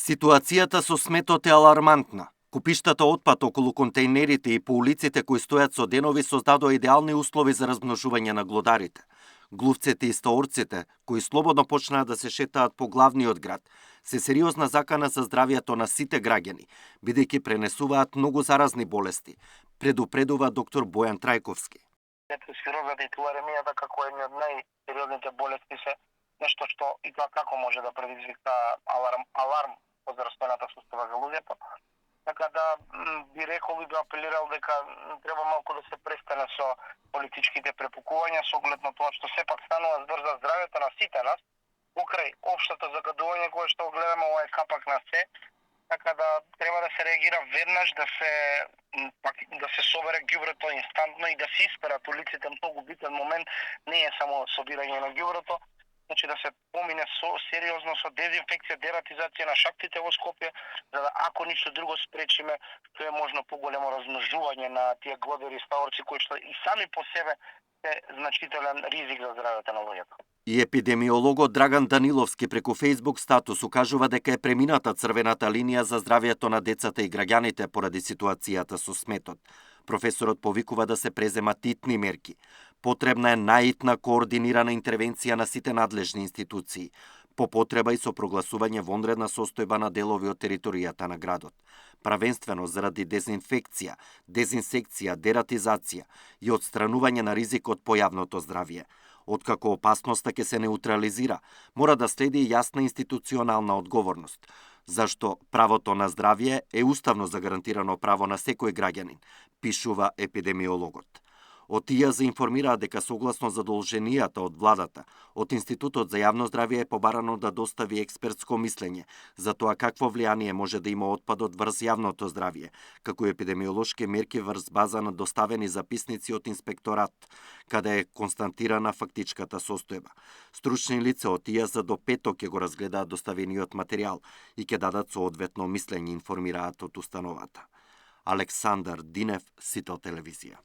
Ситуацијата со сметот е алармантна. Купиштата отпад околу контејнерите и по улиците кои стојат со денови создадоа идеални услови за размножување на глодарите. Глувците и стаорците, кои слободно почнаа да се шетаат по главниот град, се сериозна закана за здравието на сите граѓани, бидејќи пренесуваат многу заразни болести, предупредува доктор Бојан Трајковски. Leptospirozата и туларемијата како едни од најсериозните болести се нешто што и тоа како може да предизвика аларм во здравствената состава за луѓето. Така да би рекол и би апелирал дека треба малку да се престане со политичките препукувања со оглед на тоа што сепак станува збор за здравјето на сите нас, покрај општото загадување кое што го гледаме, ова е капак на се. Така да треба да се реагира веднаш, да се собере ѓубрето инстантно и да се исперат улиците. Многу битен момент не е само собирање на ѓубрето, значи да се помине сериозно со дезинфекција, дератизација на шахтите во Скопје, за да ако ништо друго спречиме, тоа е можно поголемо размножување на тие глодари и стаорци кои што и сами по себе е значителен ризик за здравјето на луѓето. И епидемиологот Драган Даниловски преку Facebook статус укажува дека е премината црвената линија за здравјето на децата и граѓаните поради ситуацијата со сметот. Професорот повикува да се преземат итни мерки. Потребна е наитна координирана интервенција на сите надлежни институции, по потреба и со прогласување вонредна состојба на делови од територијата на градот. Правенствено заради дезинфекција, дезинсекција, дератизација и отстранување на ризикот по јавното здравје. Откако опасноста ќе се неутрализира, мора да следи јасна институционална одговорност, зашто правото на здравје е уставно загарантирано право на секој граѓанин, пишува епидемиологот. Од ИАЗ информираа дека согласно задолженијата од владата, од Институтот за јавно здравје е побарано да достави експертско мислење за тоа какво влијание може да има отпадот врз јавното здравје, како и епидемиолошки мерки врз база на доставени записници од инспекторат, каде е констатирана фактичката состојба. Стручни лица од ИАЗ до петок ќе го разгледаат доставениот материјал и ќе дадат соодветно мислење, информираат од установата. Александар Динев, Сител телевизија.